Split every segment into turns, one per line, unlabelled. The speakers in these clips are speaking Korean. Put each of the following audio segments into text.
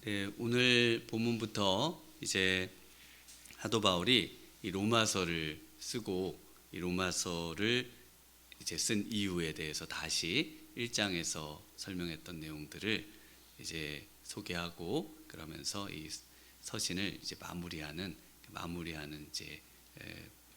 네, 오늘 본문부터 이제 사도 바울이 이 로마서를 쓰고 이 로마서를 이제 쓴 이유에 대해서 다시 1장에서 설명했던 내용들을 이제 소개하고 그러면서 이 서신을 이제 마무리하는 이제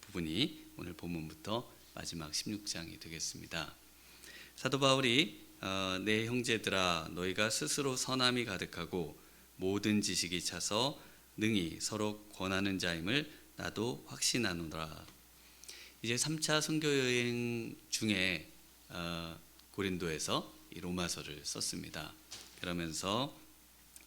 부분이 오늘 본문부터 마지막 16장이 되겠습니다. 사도 바울이 내 형제들아 너희가 스스로 선함이 가득하고 모든 지식이 차서 능히 서로 권하는 자임을 나도 확신하노라. 이제 3차 선교 여행 중에 고린도에서 이 로마서를 썼습니다. 그러면서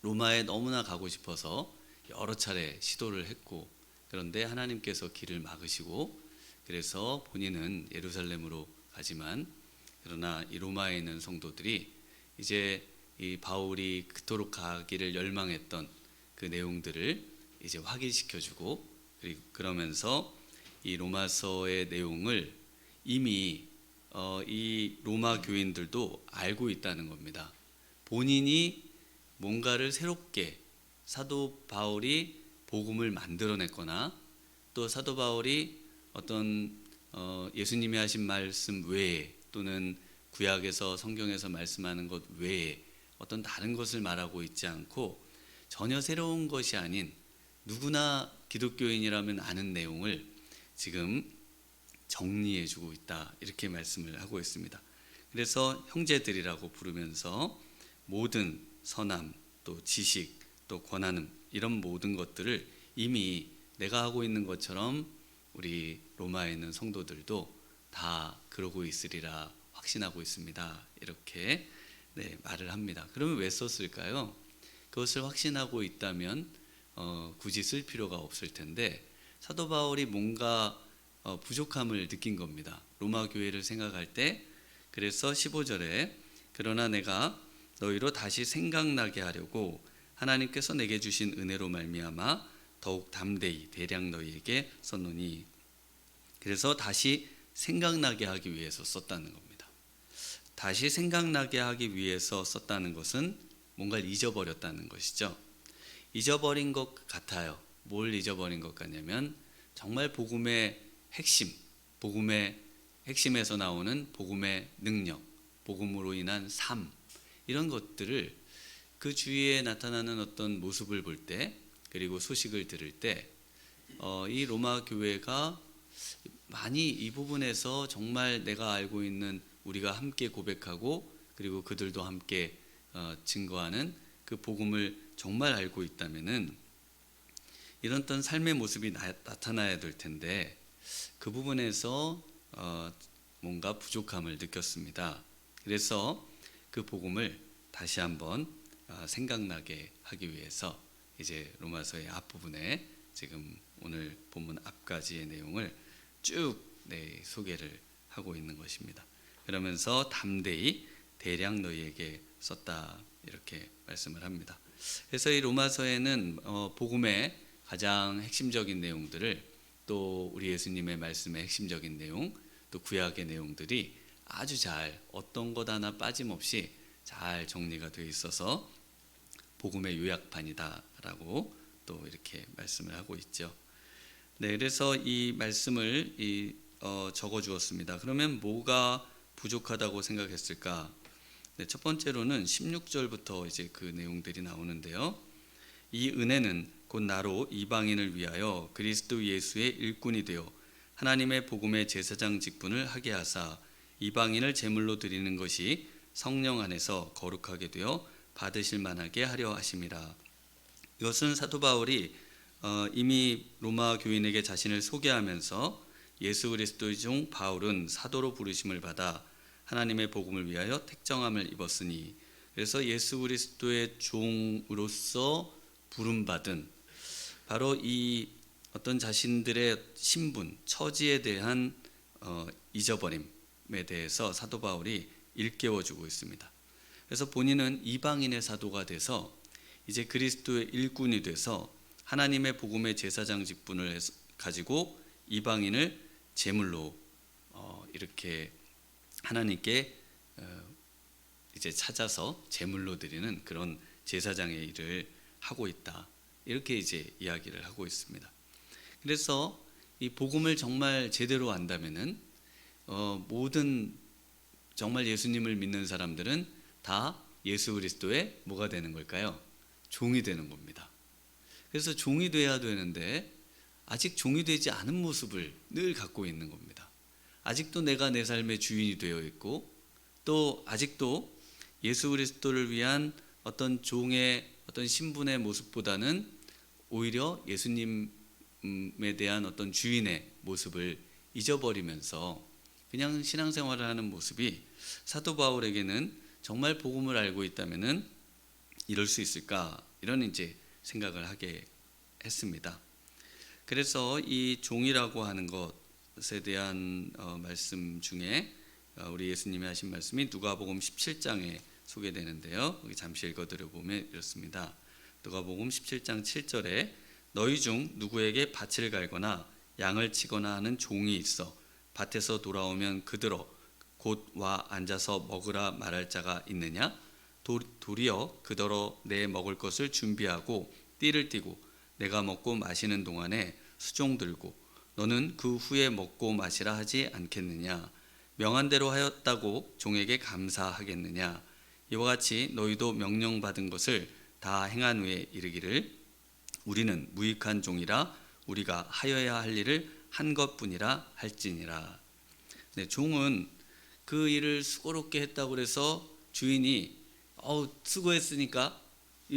로마에 너무나 가고 싶어서 여러 차례 시도를 했고, 그런데 하나님께서 길을 막으시고, 그래서 본인은 예루살렘으로 가지만, 그러나 이 로마에 있는 성도들이 이제 이 바울이 그토록 가기를 열망했던 그 내용들을 이제 확인시켜주고, 그리고 그러면서 이 로마서의 내용을 이미 이 로마 교인들도 알고 있다는 겁니다. 본인이 뭔가를 새롭게 사도 바울이 복음을 만들어냈거나 또 사도 바울이 어떤 예수님이 하신 말씀 외에 또는 구약에서 성경에서 말씀하는 것 외에 어떤 다른 것을 말하고 있지 않고 전혀 새로운 것이 아닌 누구나 기독교인이라면 아는 내용을 지금 정리해주고 있다, 이렇게 말씀을 하고 있습니다. 그래서 형제들이라고 부르면서 모든 선함, 또 지식, 또 권한음, 이런 모든 것들을 이미 내가 하고 있는 것처럼 우리 로마에 있는 성도들도 다 그러고 있으리라 확신하고 있습니다, 이렇게 말을 합니다. 그러면 왜 썼을까요? 그것을 확신하고 있다면 굳이 쓸 필요가 없을 텐데 사도 바울이 뭔가 부족함을 느낀 겁니다. 로마 교회를 생각할 때. 그래서 15절에 그러나 내가 너희로 다시 생각나게 하려고 하나님께서 내게 주신 은혜로 말미암아 더욱 담대히 대량 너희에게 썼노니, 그래서 다시 생각나게 하기 위해서 썼다는 겁니다. 다시 생각나게 하기 위해서 썼다는 것은 뭔가를 잊어버렸다는 것이죠. 잊어버린 것 같아요. 뭘 잊어버린 것 같냐면 정말 복음의 핵심, 복음의 핵심에서 나오는 복음의 능력, 복음으로 인한 삶, 이런 것들을 그 주위에 나타나는 어떤 모습을 볼 때, 그리고 소식을 들을 때 이 로마 교회가 많이 이 부분에서 정말 내가 알고 있는, 우리가 함께 고백하고 그리고 그들도 함께 증거하는 그 복음을 정말 알고 있다면은 이런 어떤 삶의 모습이 나타나야 될 텐데 그 부분에서 뭔가 부족함을 느꼈습니다. 그래서 그 복음을 다시 한번 생각나게 하기 위해서 이제 로마서의 앞부분에 지금 오늘 본문 앞까지의 내용을 쭉 소개를 하고 있는 것입니다. 그러면서 담대히 대량 너희에게 썼다, 이렇게 말씀을 합니다. 그래서 이 로마서에는 복음의 가장 핵심적인 내용들을, 또 우리 예수님의 말씀의 핵심적인 내용, 또 구약의 내용들이 아주 잘 어떤 것 하나 빠짐없이 잘 정리가 되어 있어서 복음의 요약판이다라고 또 이렇게 말씀을 하고 있죠. 그래서 이 말씀을 적어 주었습니다. 그러면 뭐가 부족하다고 생각했을까? 첫 번째로는 16절부터 이제 그 내용들이 나오는데요. 이 은혜는 곧 나로 이방인을 위하여 그리스도 예수의 일꾼이 되어 하나님의 복음의 제사장 직분을 하게 하사 이방인을 제물로 드리는 것이 성령 안에서 거룩하게 되어 받으실 만하게 하려 하심이라. 이것은 사도 바울이 이미 로마 교인에게 자신을 소개하면서 예수 그리스도의 종 바울은 사도로 부르심을 받아 하나님의 복음을 위하여 택정함을 입었으니, 그래서 예수 그리스도의 종으로서 부름받은 바로 이 어떤 자신들의 신분, 처지에 대한 잊어버림에 대해서 사도 바울이 일깨워주고 있습니다. 그래서 본인은 이방인의 사도가 돼서 이제 그리스도의 일꾼이 돼서 하나님의 복음의 제사장 직분을 가지고 이방인을 제물로 이렇게 하나님께 이제 찾아서 제물로 드리는 그런 제사장의 일을 하고 있다. 이렇게 이제 이야기를 하고 있습니다. 그래서 이 복음을 정말 제대로 안다면은 모든 정말 예수님을 믿는 사람들은 다 예수 그리스도의 뭐가 되는 걸까요? 종이 되는 겁니다. 그래서 종이 돼야 되는데 아직 종이 되지 않은 모습을 늘 갖고 있는 겁니다. 아직도 내가 내 삶의 주인이 되어 있고, 또 아직도 예수 그리스도를 위한 어떤 종의 어떤 신분의 모습보다는 오히려 예수님에 대한 어떤 주인의 모습을 잊어버리면서 그냥 신앙생활을 하는 모습이 사도 바울에게는 정말 복음을 알고 있다면은 이럴 수 있을까, 이런 이제 생각을 하게 했습니다. 그래서 이 종이라고 하는 것에 대한 말씀 중에 우리 예수님이 하신 말씀이 누가복음 17장에 소개되는데요. 여기 잠시 읽어드려 보면 이렇습니다. 누가복음 17장 7절에 너희 중 누구에게 밭을 갈거나 양을 치거나 하는 종이 있어 밭에서 돌아오면 그들어 곧 와 앉아서 먹으라 말할 자가 있느냐? 도리어 그더러 내 먹을 것을 준비하고 띠를 띠고 내가 먹고 마시는 동안에 수종 들고 너는 그 후에 먹고 마시라 하지 않겠느냐? 명한 대로 하였다고 종에게 감사하겠느냐? 이와 같이 너희도 명령받은 것을 다 행한 후에 이르기를 우리는 무익한 종이라 우리가 하여야 할 일을 한 것뿐이라 할지니라. 네, 종은 그 일을 수고롭게 했다고 해서 주인이 수고했으니까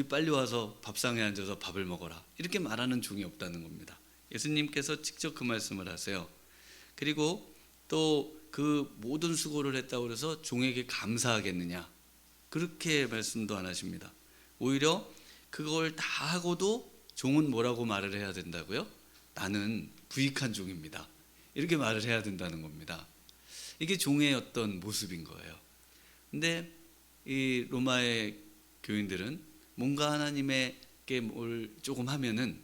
빨리 와서 밥상에 앉아서 밥을 먹어라, 이렇게 말하는 종이 없다는 겁니다. 예수님께서 직접 그 말씀을 하세요. 그리고 또 그 모든 수고를 했다고 해서 종에게 감사하겠느냐, 그렇게 말씀도 안 하십니다. 오히려 그걸 다 하고도 종은 뭐라고 말을 해야 된다고요? 나는 부익한 종입니다, 이렇게 말을 해야 된다는 겁니다. 이게 종의 어떤 모습인 거예요. 근데 이 로마의 교인들은 뭔가 하나님에게 뭘 조금 하면은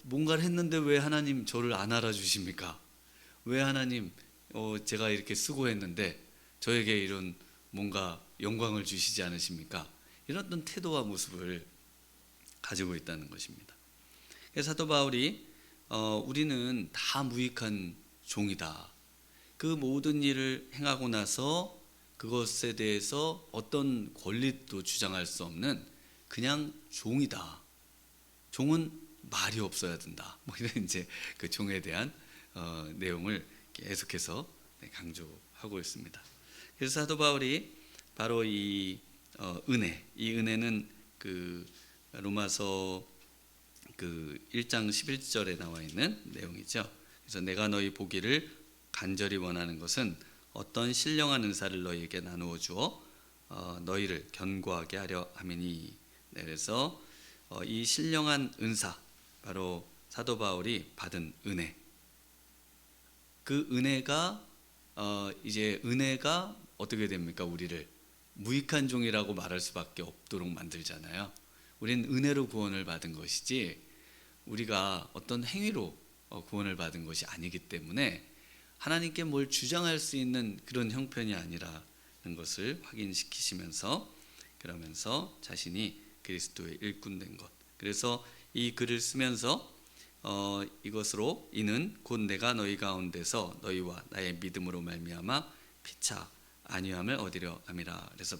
뭔가를 했는데 왜 하나님 저를 안 알아주십니까? 왜 하나님 제가 이렇게 수고했는데 저에게 이런 뭔가 영광을 주시지 않으십니까? 이런 어떤 태도와 모습을 가지고 있다는 것입니다. 그래서 사도 바울이 우리는 다 무익한 종이다. 그 모든 일을 행하고 나서 그것에 대해서 어떤 권리도 주장할 수 없는 그냥 종이다. 종은 말이 없어야 된다. 뭐 이런 이제 그 종에 대한 내용을 계속해서 강조하고 있습니다. 그래서 사도 바울이 바로 이 은혜는 그 로마서 그 1장 11절에 나와 있는 내용이죠. 그래서 내가 너희 보기를 간절히 원하는 것은 어떤 신령한 은사를 너희에게 나누어 주어 너희를 견고하게 하려 함이니. 네, 그래서 이 신령한 은사, 바로 사도 바울이 받은 은혜, 그 은혜가 이제 은혜가 어떻게 됩니까? 우리를 무익한 종이라고 말할 수밖에 없도록 만들잖아요. 우리는 은혜로 구원을 받은 것이지 우리가 어떤 행위로 구원을 받은 것이 아니기 때문에 하나님께 뭘 주장할 수 있는 그런 형편이 아니라는 것을 확인시키시면서, 그러면서 자신이 그리스도의 일꾼된 것, 그래서 이 글을 쓰면서 이것으로 이는 곧 내가 너희 가운데서 너희와 나의 믿음으로 말미암아 피차 안위함을 얻으려 함이라. 그래서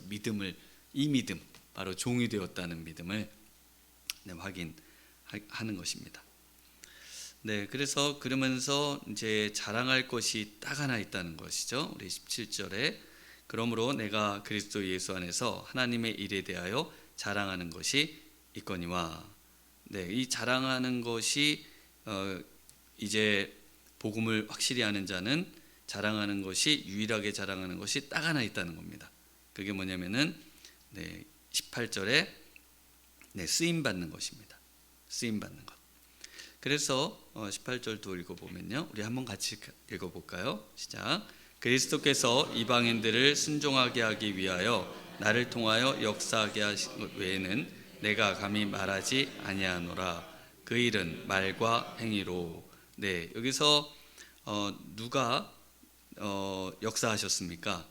이 믿음, 바로 종이 되었다는 믿음을 확인하는 것입니다. 네, 그래서 그러면서 이제 자랑할 것이 딱 하나 있다는 것이죠. 우리 17절에 그러므로 내가 그리스도 예수 안에서 하나님의 일에 대하여 자랑하는 것이 있거니와. 네, 이 자랑하는 것이 이제 복음을 확실히 아는 자는 자랑하는 것이, 유일하게 자랑하는 것이 딱 하나 있다는 겁니다. 그게 뭐냐면은 18절에 쓰임 받는 것입니다. 쓰임 받는 것. 그래서 18절도 읽어보면요, 우리 한번 같이 읽어볼까요? 시작. 그리스도께서 이방인들을 순종하게 하기 위하여 나를 통하여 역사하게 하신 것 외에는 내가 감히 말하지 아니하노라. 그 일은 말과 행위로. 네, 여기서 누가 역사하셨습니까?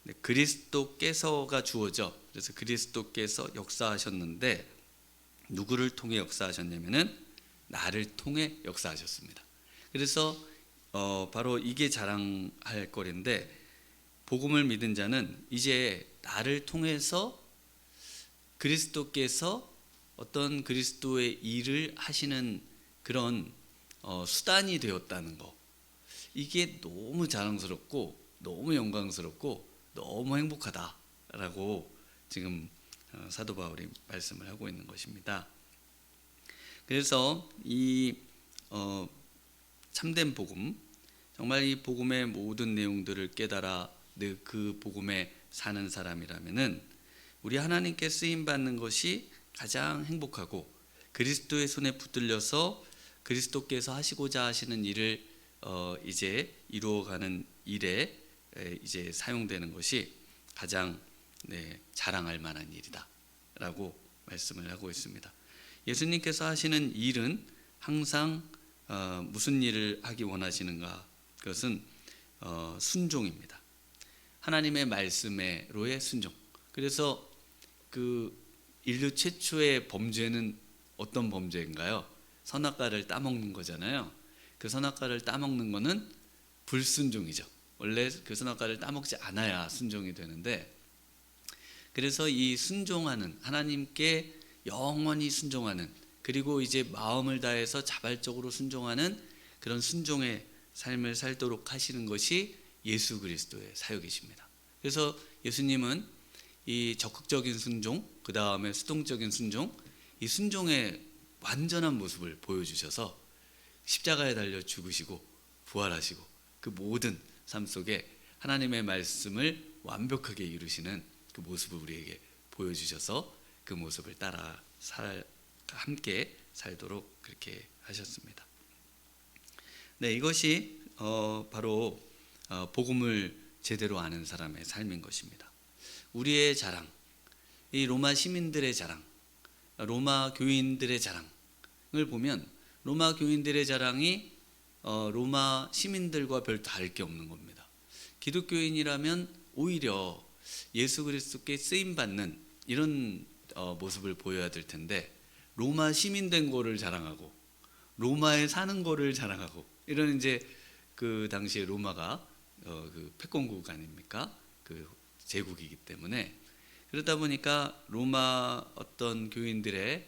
네, 그리스도께서가 주어져. 그래서 그리스도께서 역사하셨는데 누구를 통해 역사하셨냐면은 나를 통해 역사하셨습니다. 그래서 바로 이게 자랑할 거리인데, 복음을 믿은 자는 이제 나를 통해서 그리스도께서 어떤 그리스도의 일을 하시는 그런 수단이 되었다는 거, 이게 너무 자랑스럽고 너무 영광스럽고 너무 행복하다라고 지금 사도 바울이 말씀을 하고 있는 것입니다. 그래서 이 참된 복음, 정말 이 복음의 모든 내용들을 깨달아 그 복음에 사는 사람이라면은 우리 하나님께 쓰임 받는 것이 가장 행복하고, 그리스도의 손에 붙들려서 그리스도께서 하시고자 하시는 일을 이제 이루어가는 일에 이제 사용되는 것이 가장 자랑할 만한 일이다라고 말씀을 하고 있습니다. 예수님께서 하시는 일은 항상 무슨 일을 하기 원하시는가? 그것은 순종입니다. 하나님의 말씀에로의 순종. 그래서 그 인류 최초의 범죄는 어떤 범죄인가요? 선악과를 따먹는 거잖아요. 그 선악과를 따먹는 거는 불순종이죠. 원래 그 선악과를 따먹지 않아야 순종이 되는데, 그래서 이 순종하는, 하나님께 영원히 순종하는, 그리고 이제 마음을 다해서 자발적으로 순종하는 그런 순종의 삶을 살도록 하시는 것이 예수 그리스도의 사역이십니다. 그래서 예수님은 이 적극적인 순종, 그 다음에 수동적인 순종, 이 순종의 완전한 모습을 보여주셔서 십자가에 달려 죽으시고 부활하시고 그 모든 삶 속에 하나님의 말씀을 완벽하게 이루시는 그 모습을 우리에게 보여주셔서 그 모습을 따라 함께 살도록 그렇게 하셨습니다. 네, 이것이 바로 복음을 제대로 아는 사람의 삶인 것입니다. 우리의 자랑, 이 로마 시민들의 자랑, 로마 교인들의 자랑을 보면 로마 교인들의 자랑이 로마 시민들과 별 다를 게 없는 겁니다. 기독교인이라면 오히려 예수 그리스도께 쓰임 받는 이런 모습을 보여야 될 텐데, 로마 시민 된 거를 자랑하고 로마에 사는 거를 자랑하고, 이런 이제 그 당시에 로마가 그 패권국 아닙니까? 그 제국이기 때문에, 그러다 보니까 로마 어떤 교인들의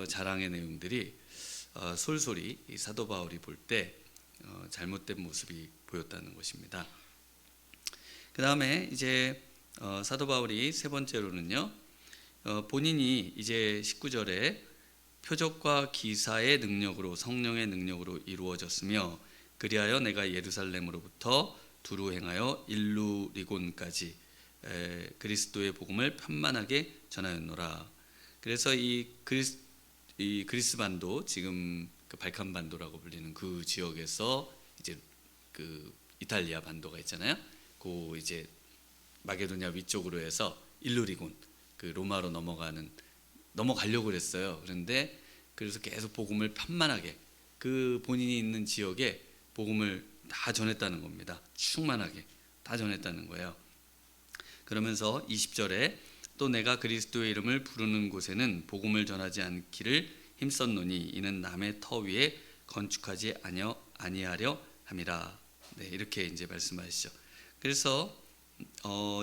자랑의 내용들이 솔솔이 이 사도 바울이 볼 때 잘못된 모습이 보였다는 것입니다. 그 다음에 이제 사도 바울이 세 번째로는요, 본인이 이제 19절에 표적과 기사의 능력으로, 성령의 능력으로 이루어졌으며 그리하여 내가 예루살렘으로부터 두루 행하여 일루리곤까지 그리스도의 복음을 편만하게 전하였노라. 그래서 이 그리스 반도, 지금 그 발칸 반도라고 불리는 그 지역에서 이제 그 이탈리아 반도가 있잖아요. 그 이제 마게도냐 위쪽으로 해서 일루리곤, 그 로마로 넘어가려고 그랬어요. 그런데 그래서 계속 복음을 편만하게, 그 본인이 있는 지역에 복음을 다 전했다는 겁니다. 충만하게 다 전했다는 거예요. 그러면서 20절에 또 내가 그리스도의 이름을 부르는 곳에는 복음을 전하지 않기를 힘썼노니 이는 남의 터 위에 건축하지 아니하려 함이라. 네, 이렇게 이제 말씀하시죠. 그래서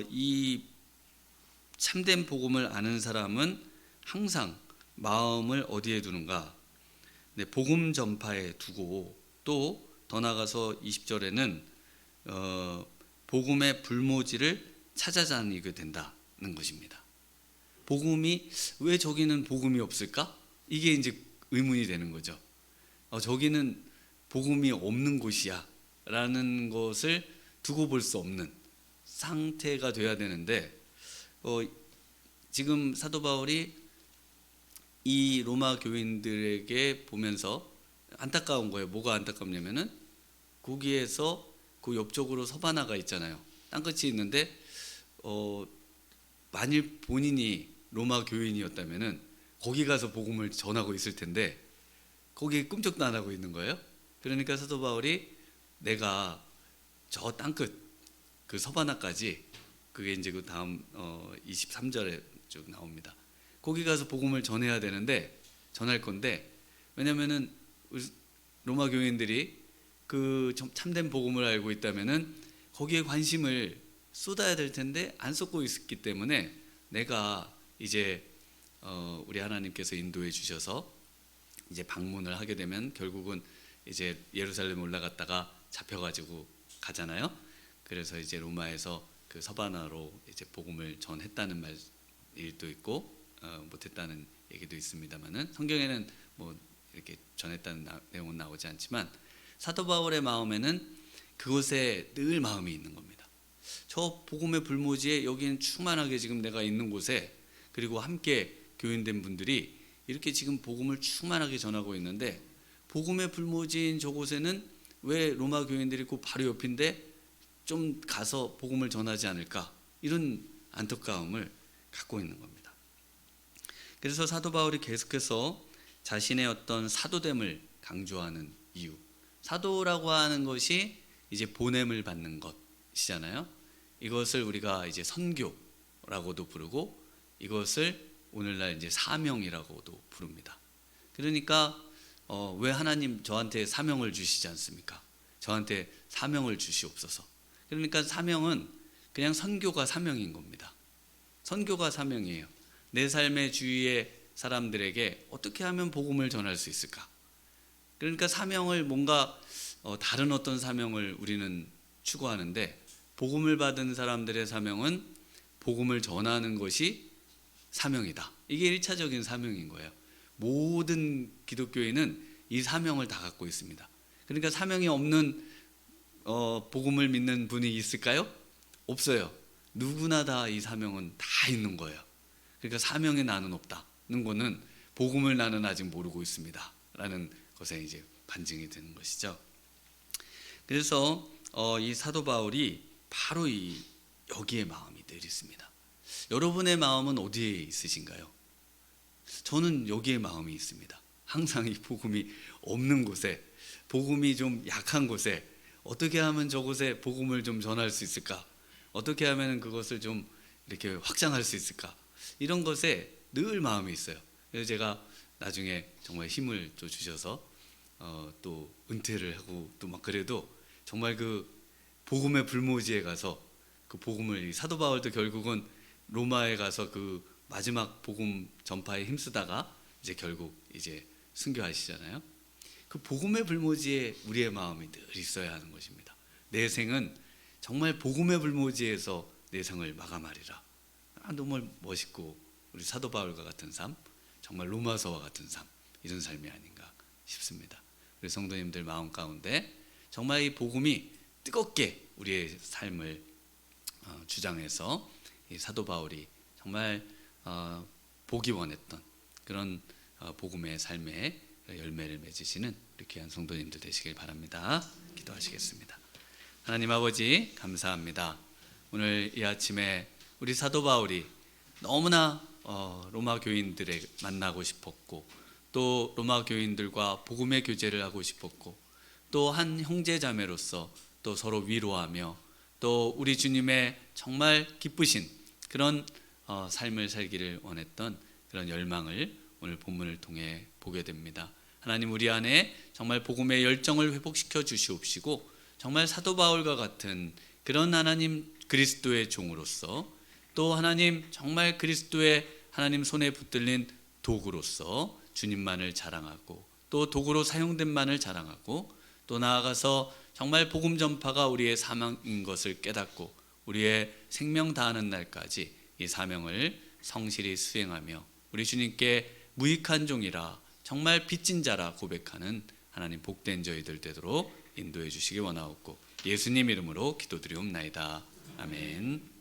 이 참된 복음을 아는 사람은 항상 마음을 어디에 두는가? 네, 복음 전파에 두고, 또 더 나아가서 20절에는 복음의 불모지를 찾아다니게 된다는 것입니다. 복음이, 왜 저기는 복음이 없을까? 이게 이제 의문이 되는 거죠. 저기는 복음이 없는 곳이야 라는 것을 두고 볼 수 없는 상태가 돼야 되는데, 지금 사도 바울이 이 로마 교인들에게 보면서 안타까운 거예요. 뭐가 안타깝냐면은 거기에서 그 옆쪽으로 서바나가 있잖아요. 땅끝이 있는데 만일 본인이 로마 교인이었다면은 거기 가서 복음을 전하고 있을 텐데 거기 꿈쩍도 안 하고 있는 거예요. 그러니까 사도 바울이 내가 저 땅끝 그 서바나까지, 그게 이제 그 다음 23절에 쭉 나옵니다. 거기 가서 복음을 전해야 되는데 전할 건데, 왜냐면은 로마 교인들이 그 참된 복음을 알고 있다면은 거기에 관심을 쏟아야 될 텐데 안 쏟고 있기 때문에, 내가 이제 우리 하나님께서 인도해 주셔서 이제 방문을 하게 되면 결국은 이제 예루살렘 올라갔다가 잡혀가지고 가잖아요. 그래서 이제 로마에서 그 서바나로 이제 복음을 전했다는 일도 있고 못했다는 얘기도 있습니다만은, 성경에는 뭐 이렇게 전했다는 내용은 나오지 않지만, 사도 바울의 마음에는 그곳에 늘 마음이 있는 겁니다. 저 복음의 불모지에, 여기는 충만하게 지금 내가 있는 곳에, 그리고 함께 교인된 분들이 이렇게 지금 복음을 충만하게 전하고 있는데, 복음의 불모지인 저곳에는 왜 로마 교인들이 그 바로 옆인데 좀 가서 복음을 전하지 않을까, 이런 안타까움을 갖고 있는 겁니다. 그래서 사도 바울이 계속해서 자신의 어떤 사도됨을 강조하는 이유, 사도라고 하는 것이 이제 보냄을 받는 것이잖아요. 이것을 우리가 이제 선교라고도 부르고, 이것을 오늘날 이제 사명이라고도 부릅니다. 그러니까 왜 하나님 저한테 사명을 주시지 않습니까? 저한테 사명을 주시옵소서. 그러니까 사명은 그냥 선교가 사명인 겁니다. 선교가 사명이에요. 내 삶의 주위의 사람들에게 어떻게 하면 복음을 전할 수 있을까? 그러니까 사명을 뭔가 다른 어떤 사명을 우리는 추구하는데, 복음을 받은 사람들의 사명은 복음을 전하는 것이 사명이다. 이게 1차적인 사명인 거예요. 모든 기독교인은 이 사명을 다 갖고 있습니다. 그러니까 사명이 없는 복음을 믿는 분이 있을까요? 없어요. 누구나 다 이 사명은 다 있는 거예요. 그러니까 사명에 나는 없다는 거는 복음을 나는 아직 모르고 있습니다 라는 것에 이제 반증이 되는 것이죠. 그래서 이 사도 바울이 바로 여기에 마음이 늘 있습니다. 여러분의 마음은 어디에 있으신가요? 저는 여기에 마음이 있습니다. 항상 이 복음이 없는 곳에, 복음이 좀 약한 곳에 어떻게 하면 저곳에 복음을 좀 전할 수 있을까? 어떻게 하면 그것을 좀 이렇게 확장할 수 있을까? 이런 것에 늘 마음이 있어요. 그래서 제가 나중에 정말 힘을 또 주셔서 또 은퇴를 하고 또 막 그래도 정말 그 복음의 불모지에 가서 그 복음을, 사도 바울도 결국은 로마에 가서 그 마지막 복음 전파에 힘쓰다가 이제 결국 이제 순교하시잖아요. 그 복음의 불모지에 우리의 마음이 늘 있어야 하는 것입니다. 내 생은 정말 복음의 불모지에서 내 생을 마감하리라. 너무 멋있고, 우리 사도 바울과 같은 삶, 정말 로마서와 같은 삶, 이런 삶이 아닌가 싶습니다. 우리 성도님들 마음 가운데 정말 이 복음이 뜨겁게 우리의 삶을 주장해서 이 사도 바울이 정말 보기 원했던 그런 복음의 삶의 열매를 맺으시는 우리 귀한 성도님들 되시길 바랍니다. 기도하시겠습니다. 하나님 아버지, 감사합니다. 오늘 이 아침에 우리 사도 바울이 너무나 로마 교인들을 만나고 싶었고, 또 로마 교인들과 복음의 교제를 하고 싶었고, 또 한 형제 자매로서 또 서로 위로하며, 또 우리 주님의 정말 기쁘신 그런 삶을 살기를 원했던 그런 열망을 오늘 본문을 통해 보게 됩니다. 하나님, 우리 안에 정말 복음의 열정을 회복시켜 주시옵시고, 정말 사도 바울과 같은 그런 하나님 그리스도의 종으로서, 또 하나님 정말 그리스도의 하나님 손에 붙들린 도구로서 주님만을 자랑하고, 또 도구로 사용된 만을 자랑하고, 또 나아가서 정말 복음 전파가 우리의 사명인 것을 깨닫고 우리의 생명 다하는 날까지 이 사명을 성실히 수행하며 우리 주님께 무익한 종이라 정말 빚진 자라 고백하는 하나님 복된 저희들 되도록 인도해 주시기 원하옵고, 예수님 이름으로 기도드리옵나이다. 아멘.